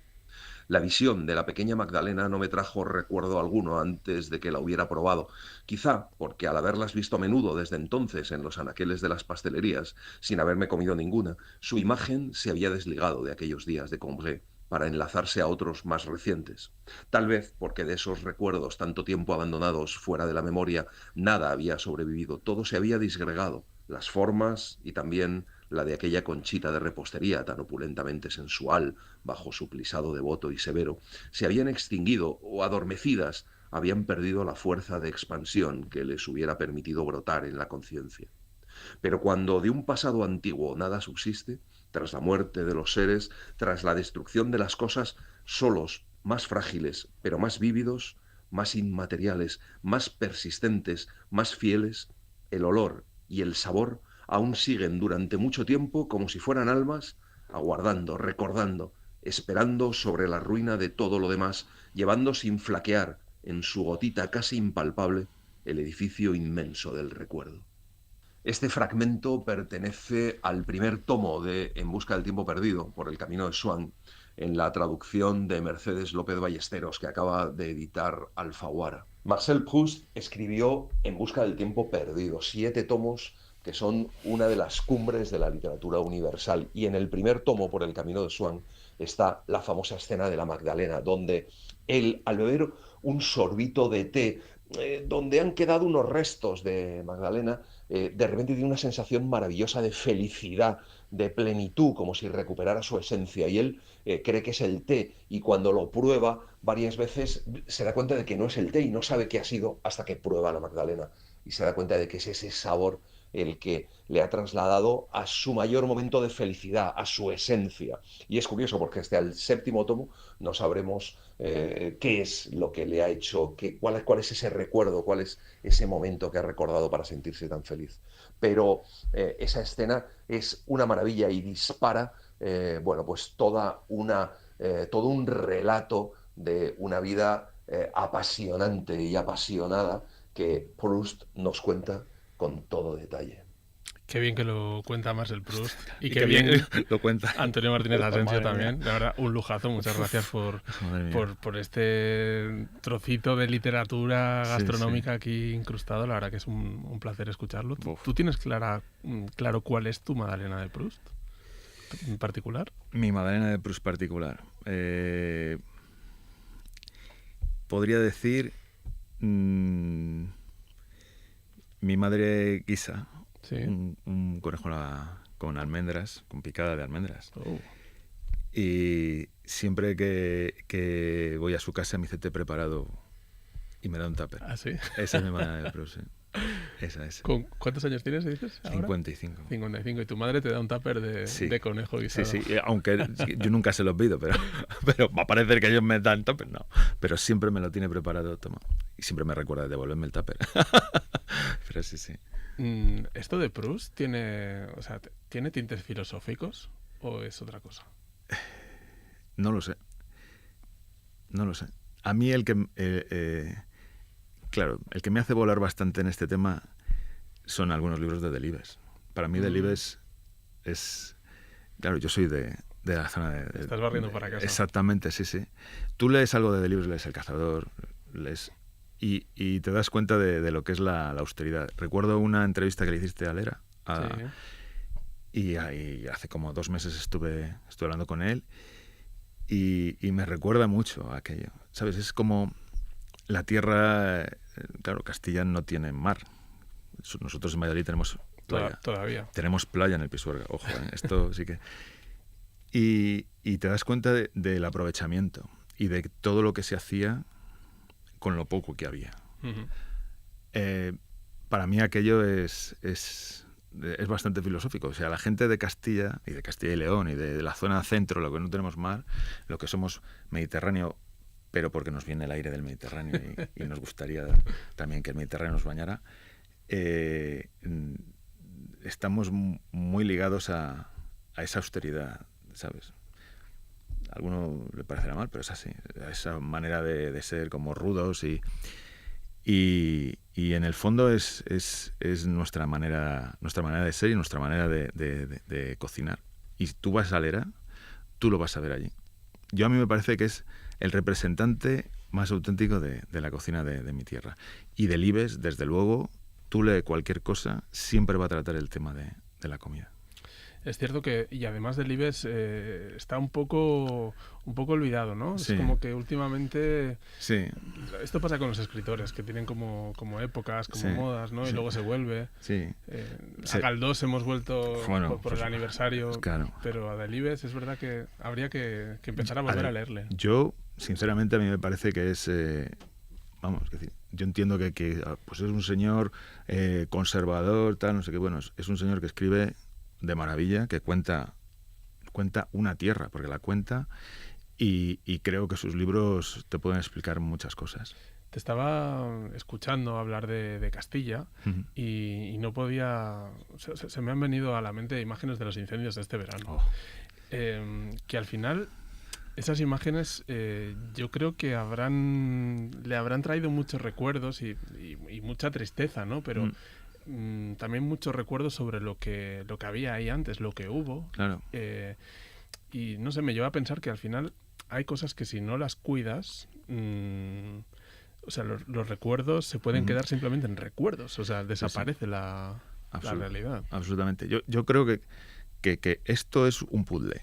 La visión de la pequeña Magdalena no me trajo recuerdo alguno antes de que la hubiera probado, quizá porque al haberlas visto a menudo desde entonces en los anaqueles de las pastelerías, sin haberme comido ninguna, su imagen se había desligado de aquellos días de Combray para enlazarse a otros más recientes. Tal vez porque de esos recuerdos tanto tiempo abandonados fuera de la memoria nada había sobrevivido, todo se había disgregado, las formas y también la de aquella conchita de repostería tan opulentamente sensual, bajo su plisado devoto y severo, se habían extinguido o adormecidas habían perdido la fuerza de expansión que les hubiera permitido brotar en la conciencia. Pero cuando de un pasado antiguo nada subsiste, tras la muerte de los seres, tras la destrucción de las cosas, solos, más frágiles, pero más vívidos, más inmateriales, más persistentes, más fieles, el olor y el sabor aún siguen durante mucho tiempo como si fueran almas, aguardando, recordando, esperando sobre la ruina de todo lo demás, llevando sin flaquear en su gotita casi impalpable el edificio inmenso del recuerdo. Este fragmento pertenece al primer tomo de En busca del tiempo perdido, por el camino de Swan, en la traducción de Mercedes López Ballesteros, que acaba de editar Alfaguara. Marcel Proust escribió En busca del tiempo perdido, 7 tomos que son una de las cumbres de la literatura universal. Y en el primer tomo, Por el camino de Swan, está la famosa escena de la Magdalena, donde él, al beber un sorbito de té, donde han quedado unos restos de Magdalena, de repente tiene una sensación maravillosa de felicidad, de plenitud, como si recuperara su esencia. Y él cree que es el té, y cuando lo prueba varias veces se da cuenta de que no es el té y no sabe qué ha sido hasta que prueba la Magdalena. Y se da cuenta de que es ese sabor el que le ha trasladado a su mayor momento de felicidad, a su esencia. Y es curioso porque hasta el séptimo tomo no sabremos qué es lo que le ha hecho, cuál es ese recuerdo, cuál es ese momento que ha recordado para sentirse tan feliz. Pero esa escena es una maravilla y dispara, bueno, pues todo un relato de una vida apasionante y apasionada que Proust nos cuenta con todo detalle. Qué bien que lo cuenta Marcel Proust y Y qué qué bien bien lo cuenta Antonio Martínez Asensio Madre también. mía. La verdad, un lujazo. Muchas gracias Madre mía. por este trocito de literatura Sí, gastronómica aquí incrustado. La verdad que es un placer escucharlo. Uf. ¿Tú tienes claro cuál es tu Magdalena de Proust en particular? Mi Magdalena de Proust particular. Podría decir mi madre guisa Sí. un conejo con almendras, con picada de almendras. Oh. Y siempre que voy a su casa me dice té preparado y me da un tupper. ¿Ah, sí? Esa es mi Magdalena de Proust, sí. Esa es. ¿Cuántos años tienes, dices, ahora? 55. 55. Y tu madre te da un tupper de conejo Sí, guisado. sí, aunque yo nunca se lo pido, pero va a parecer que ellos me dan tupper, no. Pero siempre me lo tiene preparado, toma. Y siempre me recuerda de devolverme el tupper. Pero sí, sí. ¿Esto de Proust tiene tintes filosóficos o es otra cosa? No lo sé. No lo sé. A mí claro, el que me hace volar bastante en este tema son algunos libros de Delibes. Para mí Delibes es... Claro, yo soy de la zona de... Estás barriendo para casa. Exactamente, sí, sí. Tú lees algo de Delibes, lees El Cazador, lees... Y te das cuenta de lo que es la austeridad. Recuerdo una entrevista que le hiciste a Lera. Y hace como 2 meses estuve hablando con él y me recuerda mucho a aquello. ¿Sabes? Es como la tierra... Claro, Castilla no tiene mar. Nosotros en Valladolid tenemos playa. Todavía. Tenemos playa en el Pisuerga. Ojo, esto sí que... Y te das cuenta del aprovechamiento y de todo lo que se hacía con lo poco que había. Uh-huh. Para mí aquello es bastante filosófico. O sea, la gente de Castilla y León y de la zona centro, lo que no tenemos mar, lo que somos Mediterráneo, pero porque nos viene el aire del Mediterráneo y nos gustaría también que el Mediterráneo nos bañara, estamos muy ligados a esa austeridad, ¿sabes? A alguno le parecerá mal, pero es así. A esa manera de ser como rudos y en el fondo es nuestra manera de ser y nuestra manera de cocinar. Y tú vas a Lera, tú lo vas a ver allí. A mí me parece que es el representante más auténtico de la cocina de mi tierra. Y Delibes, desde luego, tú lees cualquier cosa, siempre va a tratar el tema de la comida. Es cierto que, y además Delibes está un poco olvidado, ¿no? Sí. Es como que últimamente... Sí. Esto pasa con los escritores, que tienen como épocas, como Sí. modas, ¿no? Y Sí. luego se vuelve. Sí. A Galdós hemos vuelto por pues, el aniversario, claro. pero a Delibes es verdad que habría que empezar a volver a leerle. Yo, sinceramente, a mí me parece que es... vamos, es decir, yo entiendo que pues es un señor conservador, tal, no sé qué. Bueno, es un señor que escribe de maravilla, que cuenta una tierra, porque la cuenta, y creo que sus libros te pueden explicar muchas cosas. Te estaba escuchando hablar de Castilla y no podía... Se me han venido a la mente imágenes de los incendios de este verano. Que al final esas imágenes yo creo que le habrán traído muchos recuerdos y mucha tristeza, ¿no? Pero... también muchos recuerdos sobre lo que había ahí antes, lo que hubo. Claro. Y no sé, me lleva a pensar que al final hay cosas que si no las cuidas, o sea, los recuerdos se pueden quedar simplemente en recuerdos. O sea, desaparece la la realidad. Absolutamente. Yo creo que esto es un puzzle.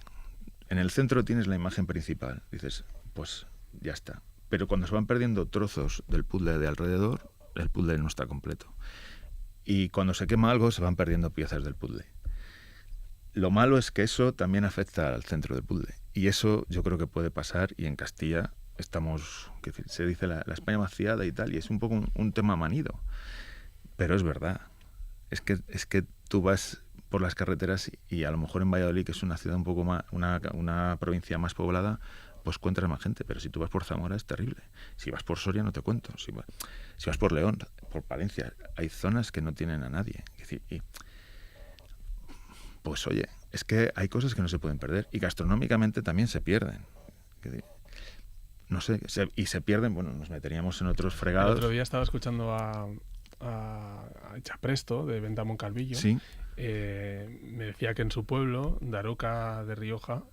En el centro tienes la imagen principal. Dices, pues ya está. Pero cuando se van perdiendo trozos del puzzle de alrededor, el puzzle no está completo. Y cuando se quema algo, se van perdiendo piezas del puzzle. Lo malo es que eso también afecta al centro del puzzle. Y eso yo creo que puede pasar, y en Castilla estamos, se dice la España vaciada y tal, y es un poco un tema manido. Pero es verdad. Es que tú vas por las carreteras y a lo mejor en Valladolid, que es una ciudad un poco más, una provincia más poblada, pues encuentras más gente. Pero si tú vas por Zamora es terrible. Si vas por Soria no te cuento. Si vas por León, por Palencia, hay zonas que no tienen a nadie. Es decir, pues oye, es que hay cosas que no se pueden perder y gastronómicamente también se pierden. No sé, y se pierden, bueno, nos meteríamos en otros fregados. El otro día estaba escuchando a Chapresto, de Venta Moncalvillo. Sí. Me decía que en su pueblo, Daroca de Rioja,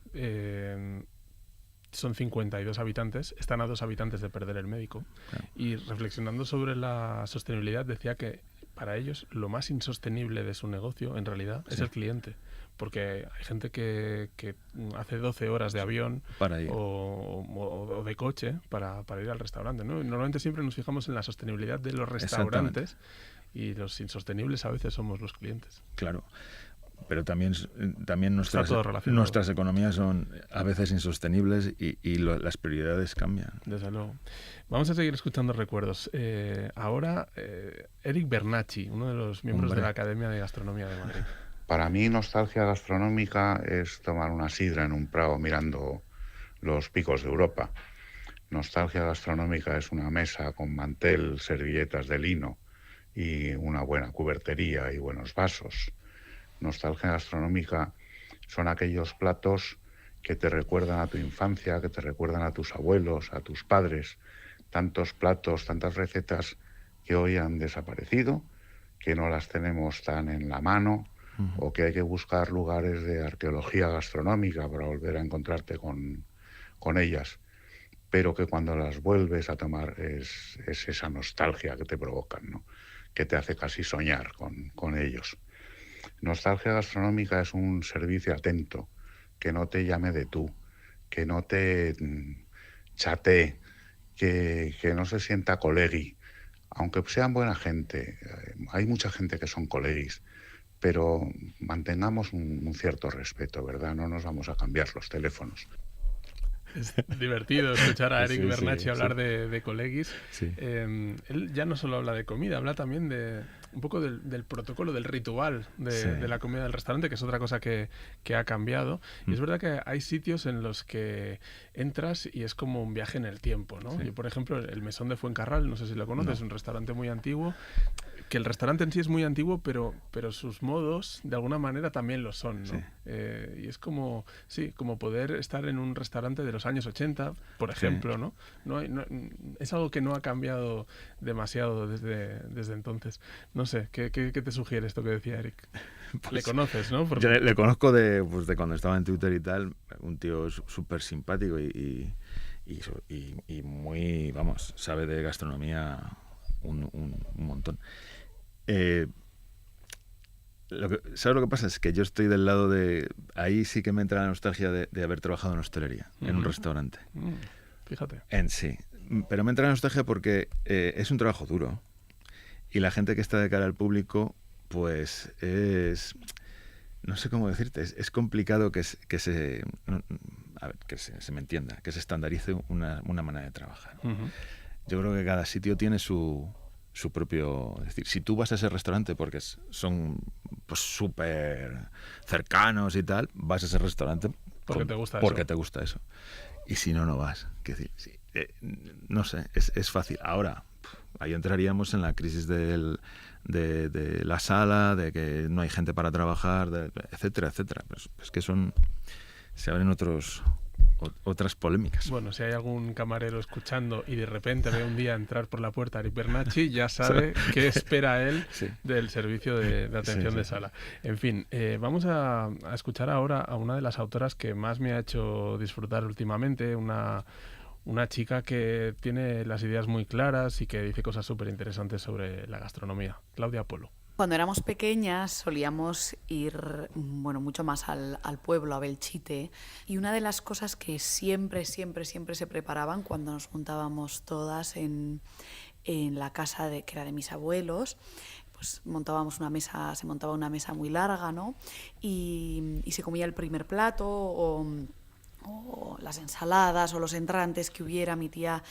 son 52 habitantes, están a 2 habitantes de perder el médico. Claro. Y reflexionando sobre la sostenibilidad, decía que para ellos lo más insostenible de su negocio, en realidad, es el cliente. Porque hay gente que hace 12 horas de avión o de coche para ir al restaurante, ¿no? Y normalmente siempre nos fijamos en la sostenibilidad de los restaurantes y los insostenibles a veces somos los clientes. Claro. Pero también nuestras economías son a veces insostenibles y las prioridades cambian. Desde luego. Vamos a seguir escuchando recuerdos. Ahora, Eric Bernacchi, uno de los miembros de la Academia de Gastronomía de Madrid. Para mí, nostalgia gastronómica es tomar una sidra en un prado mirando los picos de Europa. Nostalgia gastronómica es una mesa con mantel, servilletas de lino y una buena cubertería y buenos vasos. Nostalgia gastronómica son aquellos platos que te recuerdan a tu infancia, que te recuerdan a tus abuelos, a tus padres. Tantos platos, tantas recetas que hoy han desaparecido, que no las tenemos tan en la mano, o que hay que buscar lugares de arqueología gastronómica para volver a encontrarte con ellas, pero que cuando las vuelves a tomar es esa nostalgia que te provocan, ¿no? Que te hace casi soñar con ellos. Nostalgia gastronómica es un servicio atento, que no te llame de tú, que no te chatee, que no se sienta colegui, aunque sean buena gente. Hay mucha gente que son coleguis, pero mantengamos un cierto respeto, ¿verdad? No nos vamos a cambiar los teléfonos. Es divertido escuchar a Eric Bernacchi hablar de coleguis. Sí. Él ya no solo habla de comida, habla también de un poco del protocolo, del ritual de la comida del restaurante, que es otra cosa que ha cambiado. Y es verdad que hay sitios en los que entras y es como un viaje en el tiempo, ¿no? Sí. Yo, por ejemplo, el Mesón de Fuencarral, no sé si lo conoces, es un restaurante muy antiguo, que el restaurante en sí es muy antiguo, pero sus modos de alguna manera también lo son, ¿no? Sí. Y es como poder estar en un restaurante de los años 80, por ejemplo, ¿no? No, es algo que no ha cambiado demasiado desde entonces. No sé, ¿qué te sugiere esto que decía Eric? Pues, le conoces, ¿no? Yo le conozco de cuando estaba en Twitter y tal, un tío súper simpático y muy, vamos, sabe de gastronomía un montón. ¿Sabes lo que pasa? Es que yo estoy del lado de... Ahí sí que me entra la nostalgia de haber trabajado en hostelería, en un restaurante. Fíjate. Sí. Pero me entra la nostalgia porque es un trabajo duro. Y la gente que está de cara al público, pues es... No sé cómo decirte. Es complicado que se me entienda, que se estandarice una manera de trabajar. Yo creo que cada sitio tiene su propio... Es decir, si tú vas a ese restaurante porque son pues súper cercanos y tal, vas a ese restaurante porque te gusta eso. Y si no, no vas. Es decir, no sé, es fácil. Ahora, ahí entraríamos en la crisis de la sala, de que no hay gente para trabajar, etcétera, etcétera. Pero es que se abren otras polémicas. Bueno, si hay algún camarero escuchando y de repente ve un día entrar por la puerta a Eric Bernacchi, ya sabe qué espera él del servicio de atención de sala. En fin, vamos a escuchar ahora a una de las autoras que más me ha hecho disfrutar últimamente, una chica que tiene las ideas muy claras y que dice cosas súper interesantes sobre la gastronomía, Claudia Polo. Cuando éramos pequeñas solíamos ir mucho más al pueblo, a Belchite, y una de las cosas que siempre se preparaban cuando nos juntábamos todas en la casa que era de mis abuelos, pues se montaba una mesa muy larga, ¿no? Y se comía el primer plato o las ensaladas o los entrantes que hubiera. Mi tía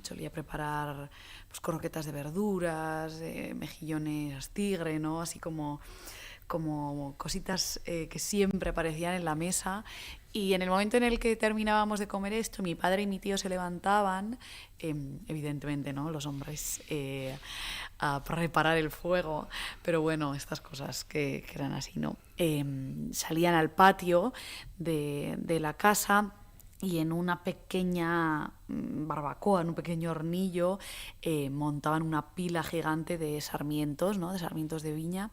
solía preparar pues croquetas de verduras, mejillones tigre, ¿no? Así como cositas que siempre aparecían en la mesa. Y en el momento en el que terminábamos de comer esto, mi padre y mi tío se levantaban, evidentemente, ¿no? Los hombres a preparar el fuego, pero bueno, estas cosas que eran así, ¿no? Salían al patio de la casa y en una pequeña barbacoa, en un pequeño hornillo, montaban una pila gigante de sarmientos, ¿no? De sarmientos de viña.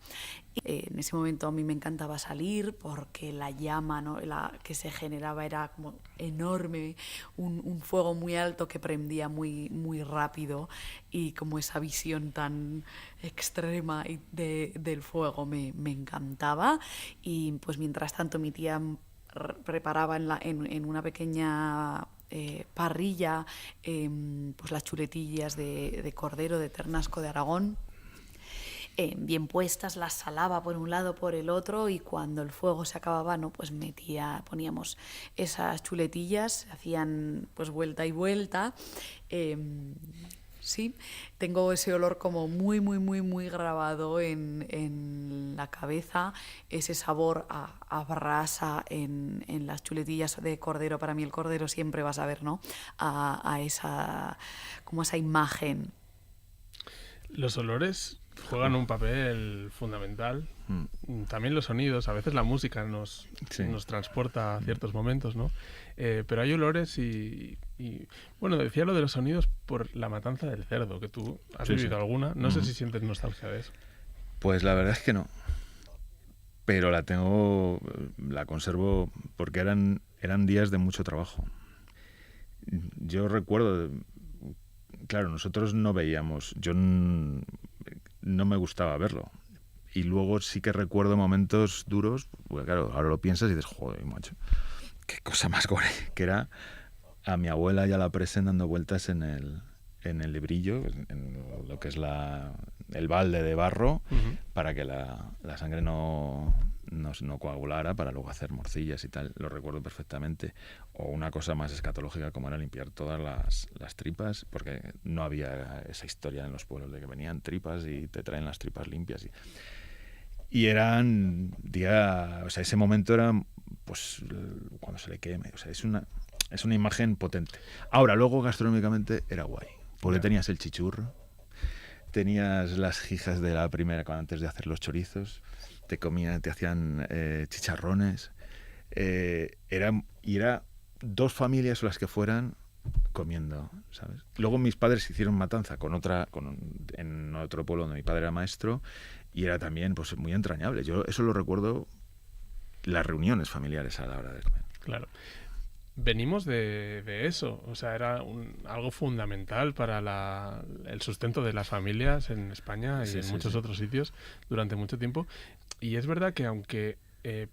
En ese momento a mí me encantaba salir porque la llama, ¿no? Que se generaba era como enorme, un fuego muy alto que prendía muy rápido, y como esa visión tan extrema del fuego me encantaba. Y pues mientras tanto mi tía preparaba en una pequeña parrilla pues las chuletillas de cordero de ternasco de Aragón, bien puestas, las salaba por un lado, por el otro, y cuando el fuego se acababa, ¿no? Pues poníamos esas chuletillas, hacían pues vuelta y vuelta. Sí, tengo ese olor como muy grabado en la cabeza, ese sabor a brasa en las chuletillas de cordero. Para mí el cordero siempre va a saber, ¿no? A esa imagen. Los olores juegan un papel fundamental. También los sonidos, a veces la música nos transporta a ciertos momentos, ¿no? Pero hay olores y bueno, decía lo de los sonidos por la matanza del cerdo, que tú has vivido alguna. No sé si sientes nostalgia de eso. Pues la verdad es que no. Pero la conservo porque eran días de mucho trabajo. Yo recuerdo, claro, nosotros no veíamos, yo no me gustaba verlo. Y luego sí que recuerdo momentos duros, porque claro, ahora lo piensas y dices, joder, macho, qué cosa más gore, que era a mi abuela y a la presen dando vueltas en el librillo, en lo que es el balde de barro, para que la sangre no coagulara, para luego hacer morcillas y tal. Lo recuerdo perfectamente. O una cosa más escatológica como era limpiar todas las tripas, porque no había esa historia en los pueblos de que venían tripas y te traen las tripas limpias. Y eran días, o sea, ese momento era pues cuando se le queme, o sea, es una imagen potente. Ahora, luego gastronómicamente era guay, porque tenías el chichurro, tenías las jijas de la primera antes de hacer los chorizos, te hacían chicharrones, era dos familias o las que fueran comiendo, ¿sabes? Luego mis padres hicieron matanza en otro pueblo donde mi padre era maestro, y era también pues muy entrañable. Yo eso lo recuerdo, las reuniones familiares a la hora de comer. Claro. Venimos de eso, o sea, era algo fundamental para el sustento de las familias en España y en muchos otros sitios durante mucho tiempo. Y es verdad que aunque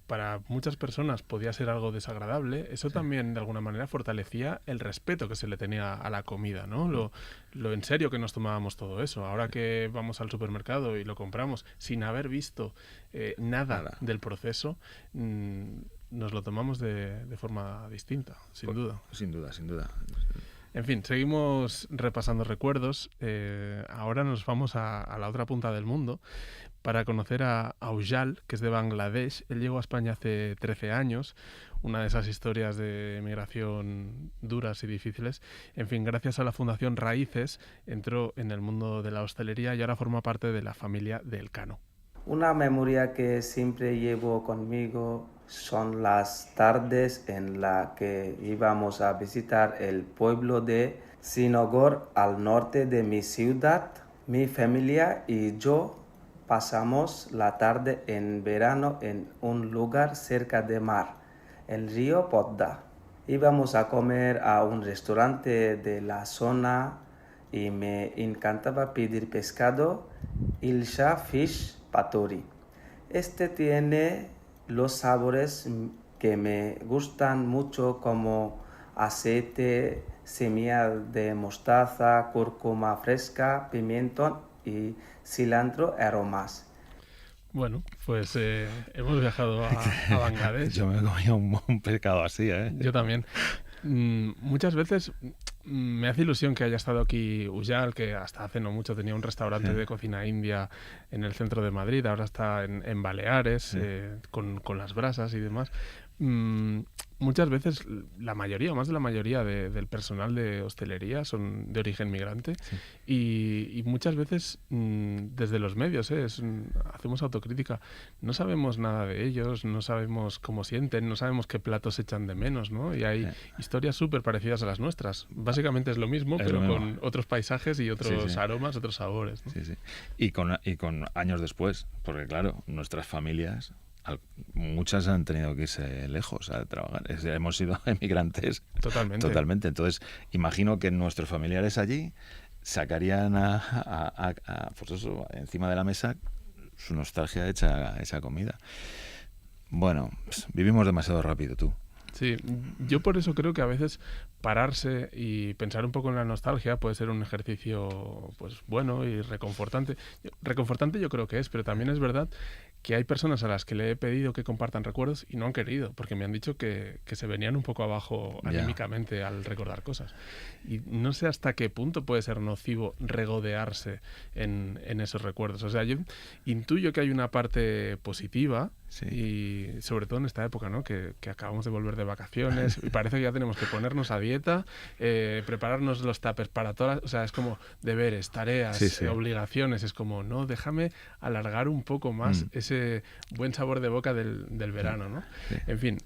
para muchas personas podía ser algo desagradable, eso también de alguna manera fortalecía el respeto que se le tenía a la comida, ¿no? Lo en serio que nos tomábamos todo eso. Ahora que vamos al supermercado y lo compramos sin haber visto nada del proceso, nos lo tomamos de forma distinta, sin duda. Sin duda. En fin, seguimos repasando recuerdos. Ahora nos vamos a la otra punta del mundo para conocer a Aujal, que es de Bangladesh. Él llegó a España hace 13 años, una de esas historias de migración duras y difíciles. En fin, gracias a la Fundación Raíces, entró en el mundo de la hostelería y ahora forma parte de la familia de Elcano. Una memoria que siempre llevo conmigo son las tardes en las que íbamos a visitar el pueblo de Sinogor al norte de mi ciudad. Mi familia y yo pasamos la tarde en verano en un lugar cerca del mar, el río Podda. Íbamos a comer a un restaurante de la zona y me encantaba pedir pescado Ilsha Fish Patori. Este tiene los sabores que me gustan mucho como aceite, semilla de mostaza, cúrcuma fresca, pimiento y cilantro, aromas. Bueno, pues hemos viajado a Bangladesh. Yo me he comido un pescado así, ¿eh? Yo también. Muchas veces me hace ilusión que haya estado aquí Ujjal, que hasta hace no mucho tenía un restaurante de cocina india en el centro de Madrid, ahora está en Baleares, con las brasas y demás. Muchas veces, la mayoría, más de la mayoría del personal de hostelería son de origen migrante y muchas veces desde los medios hacemos autocrítica. No sabemos nada de ellos, no sabemos cómo sienten, no sabemos qué platos echan de menos, ¿no? Y hay historias súper parecidas a las nuestras. Básicamente es lo mismo, pero con otros paisajes y otros aromas, otros sabores, ¿no? Sí, sí. Y con años después, porque claro, nuestras familias... Muchas han tenido que irse lejos a trabajar. Hemos sido emigrantes totalmente. Entonces, imagino que nuestros familiares allí sacarían pues eso, encima de la mesa su nostalgia hecha comida. Bueno, pues, vivimos demasiado rápido, tú. Sí, yo por eso creo que a veces pararse y pensar un poco en la nostalgia puede ser un ejercicio pues bueno y reconfortante. Reconfortante yo creo que es, pero también es verdad que hay personas a las que le he pedido que compartan recuerdos y no han querido, porque me han dicho que se venían un poco abajo anímicamente al recordar cosas. Y no sé hasta qué punto puede ser nocivo regodearse en esos recuerdos. O sea, yo intuyo que hay una parte positiva y sobre todo en esta época, ¿no? Que acabamos de volver de vacaciones y parece que ya tenemos que ponernos a dieta, prepararnos los tuppers para todas, o sea, es como deberes, tareas, obligaciones, es como, no, déjame alargar un poco más ese buen sabor de boca del verano, ¿no? Sí. En fin,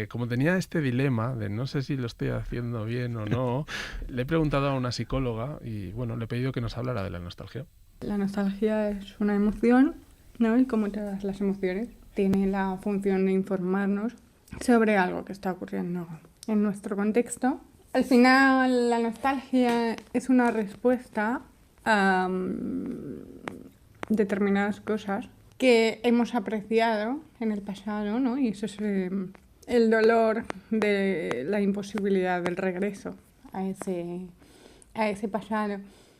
como tenía este dilema de no sé si lo estoy haciendo bien o no, le he preguntado a una psicóloga y bueno, le he pedido que nos hablara de la nostalgia. La nostalgia es una emoción, ¿no? Y como todas las emociones, tiene la función de informarnos sobre algo que está ocurriendo en nuestro contexto. Al final, la nostalgia es una respuesta a determinadas cosas que hemos apreciado en el pasado, ¿no? Y eso es el dolor de la imposibilidad del regreso a ese pasado,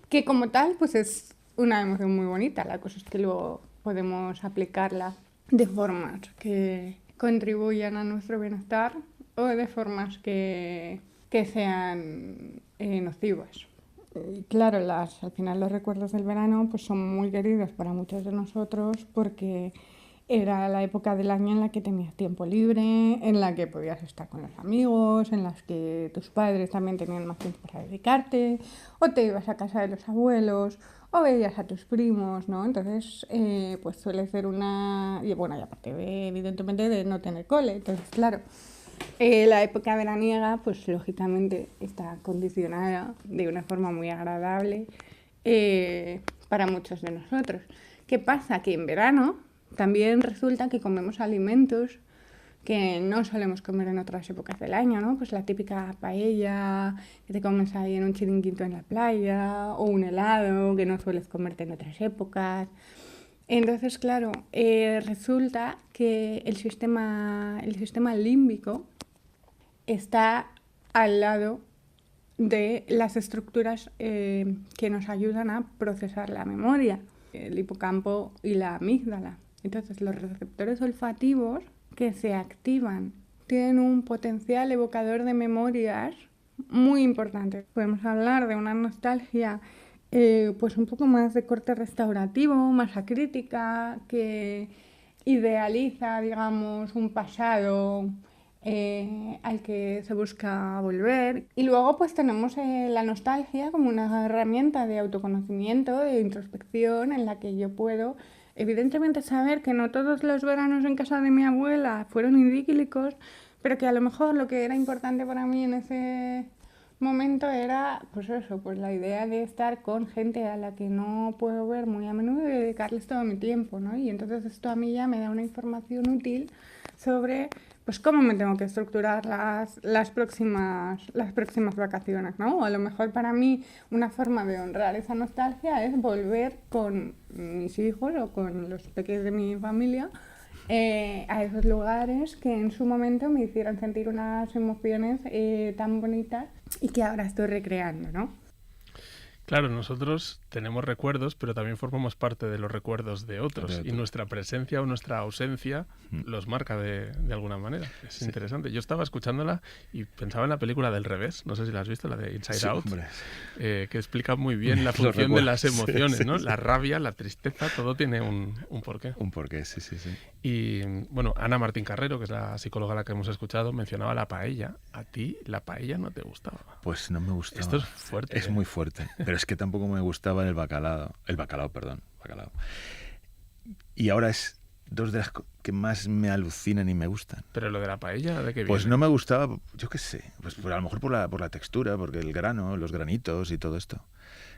que como tal pues es una emoción muy bonita. La cosa es que luego podemos aplicarla de formas que contribuyan a nuestro bienestar o de formas que sean nocivas. Claro, al final los recuerdos del verano pues son muy queridos para muchos de nosotros porque era la época del año en la que tenías tiempo libre, en la que podías estar con los amigos, en las que tus padres también tenían más tiempo para dedicarte, o te ibas a casa de los abuelos, o veías a tus primos, ¿no? Entonces, pues suele ser y bueno, y aparte evidentemente de no tener cole, entonces claro, la época veraniega, pues lógicamente está condicionada de una forma muy agradable para muchos de nosotros. ¿Qué pasa? Que en verano también resulta que comemos alimentos que no solemos comer en otras épocas del año, ¿no? Pues la típica paella que te comes ahí en un chiringuito en la playa, o un helado que no sueles comerte en otras épocas. Entonces, claro, resulta que el sistema límbico está al lado de las estructuras que nos ayudan a procesar la memoria, el hipocampo y la amígdala. Entonces, los receptores olfativos que se activan tienen un potencial evocador de memorias muy importante. Podemos hablar de una nostalgia pues un poco más de corte restaurativo, más acrítica, que idealiza, digamos, un pasado al que se busca volver. Y luego pues tenemos la nostalgia como una herramienta de autoconocimiento, de introspección, en la que yo puedo evidentemente saber que no todos los veranos en casa de mi abuela fueron idílicos, pero que a lo mejor lo que era importante para mí en ese momento era, pues eso, pues la idea de estar con gente a la que no puedo ver muy a menudo y dedicarles todo mi tiempo, ¿no? Y entonces esto a mí ya me da una información útil sobre pues cómo me tengo que estructurar las próximas vacaciones, ¿no? O a lo mejor para mí una forma de honrar esa nostalgia es volver con mis hijos o con los pequeños de mi familia a esos lugares que en su momento me hicieron sentir unas emociones tan bonitas y que ahora estoy recreando, ¿no? Claro, nosotros tenemos recuerdos, pero también formamos parte de los recuerdos de otros. Y nuestra presencia o nuestra ausencia los marca de alguna manera. Es interesante. Yo estaba escuchándola y pensaba en la película del revés. No sé si la has visto, la de Inside Out. Que explica muy bien la función de las emociones, ¿no? La rabia, la tristeza, todo tiene un porqué. Un porqué, sí. Y bueno, Ana Martín Carrero, que es la psicóloga a la que hemos escuchado, mencionaba la paella. ¿A ti la paella no te gustaba? Pues no me gustaba. Esto es fuerte. Es muy fuerte. Pero es que tampoco me gustaba el bacalao. Y ahora es dos de las que más me alucinan y me gustan. Pero lo de la paella, ¿de qué viene? Pues no me gustaba, yo qué sé, pues a lo mejor por la textura, porque el grano, los granitos y todo esto.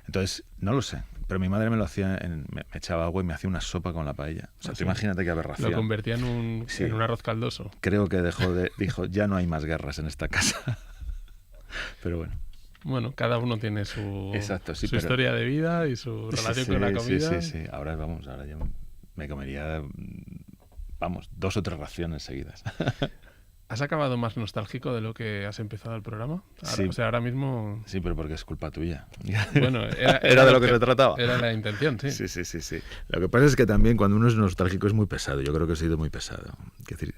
Entonces, no lo sé, pero mi madre me lo hacía, me echaba agua y me hacía una sopa con la paella. O sea, tú imagínate qué aberración. Lo convertía en un arroz caldoso. Creo que dijo, ya no hay más guerras en esta casa. Pero bueno. Bueno, cada uno tiene su historia de vida y su relación con la comida. Sí. Ahora yo me comería, 2 o 3 raciones seguidas. ¿Has acabado más nostálgico de lo que has empezado el programa? Sí. O sea, ahora mismo... Sí, pero porque es culpa tuya. Bueno, era de lo que se trataba. Era la intención, sí. Sí. Lo que pasa es que también cuando uno es nostálgico es muy pesado. Yo creo que he sido muy pesado. Es decir,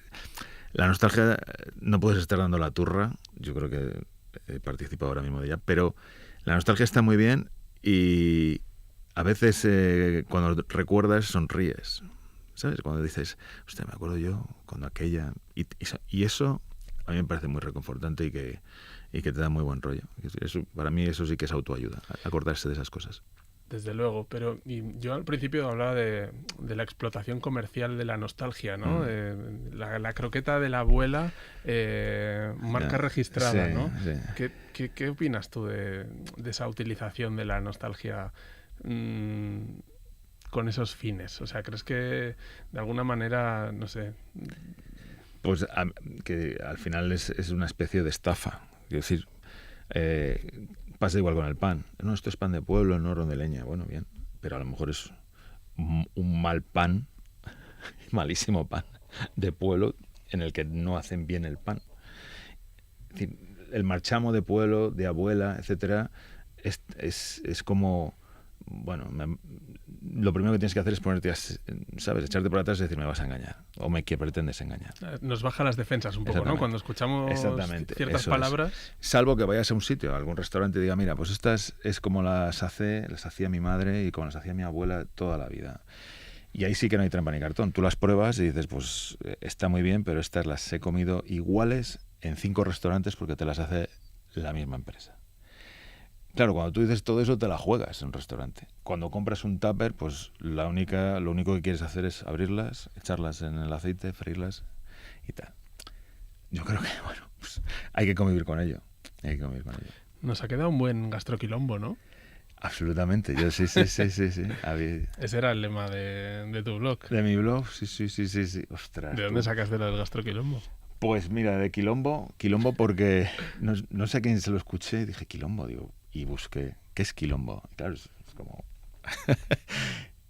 la nostalgia, no puedes estar dando la turra. Yo creo que he participado ahora mismo de ella. Pero la nostalgia está muy bien y a veces cuando recuerdas sonríes. ¿Sabes? Cuando dices, hostia, me acuerdo yo cuando aquella... Y eso a mí me parece muy reconfortante y que te da muy buen rollo. Para mí eso sí que es autoayuda, acordarse de esas cosas. Desde luego, pero yo al principio hablaba de la explotación comercial de la nostalgia, ¿no? La croqueta de la abuela, marca registrada, ¿no? Sí. ¿Qué opinas tú de esa utilización de la nostalgia con esos fines? O sea, ¿crees que de alguna manera, no sé... Pues que al final es una especie de estafa. Es decir, pasa igual con el pan. No, esto es pan de pueblo, no rondeña. Bueno, bien, pero a lo mejor es un mal pan, malísimo pan de pueblo en el que no hacen bien el pan. Es decir, el marchamo de pueblo, de abuela, etcétera, es como... Bueno, lo primero que tienes que hacer es ponerte, ¿sabes? Echarte por atrás y decir, me vas a engañar. O que pretendes engañar. Nos baja las defensas un poco, ¿no? Cuando escuchamos ciertas palabras. Salvo que vayas a un sitio, a algún restaurante y diga, mira, pues estas es como las hacía mi madre y como las hacía mi abuela toda la vida. Y ahí sí que no hay trampa ni cartón. Tú las pruebas y dices, pues está muy bien, pero estas las he comido iguales en 5 restaurantes porque te las hace la misma empresa. Claro, cuando tú dices todo eso te la juegas en un restaurante. Cuando compras un tupper, pues lo único que quieres hacer es abrirlas, echarlas en el aceite, freírlas y tal. Yo creo que, bueno, pues hay que convivir con ello. Nos ha quedado un buen gastroquilombo, ¿no? Absolutamente, yo sí. Ese era el lema de tu blog. De mi blog, sí. Ostras. ¿De dónde sacaste lo del gastroquilombo? Pues mira, de quilombo porque no sé a quién se lo escuché y dije quilombo, digo, y busqué, ¿qué es quilombo? Y claro, es como...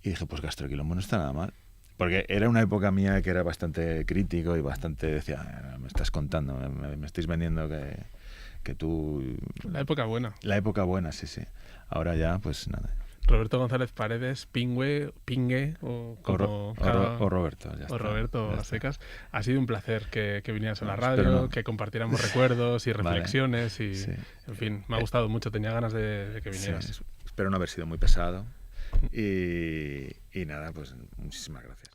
y dije, pues gastroquilombo no está nada mal. Porque era una época mía que era bastante crítico y bastante decía, me estás contando, me estáis vendiendo que tú... La época buena. La época buena, sí. Ahora ya, pues nada. Roberto González Paredes, Pingue, o Roberto. Ya o está, Roberto ya a secas. Ha sido un placer que vinieras a la Espero radio, no. que compartiéramos recuerdos y reflexiones. Vale. Y, sí. En fin, me ha gustado mucho, tenía ganas de que vinieras. Sí. Espero no haber sido muy pesado. Y nada, pues muchísimas gracias.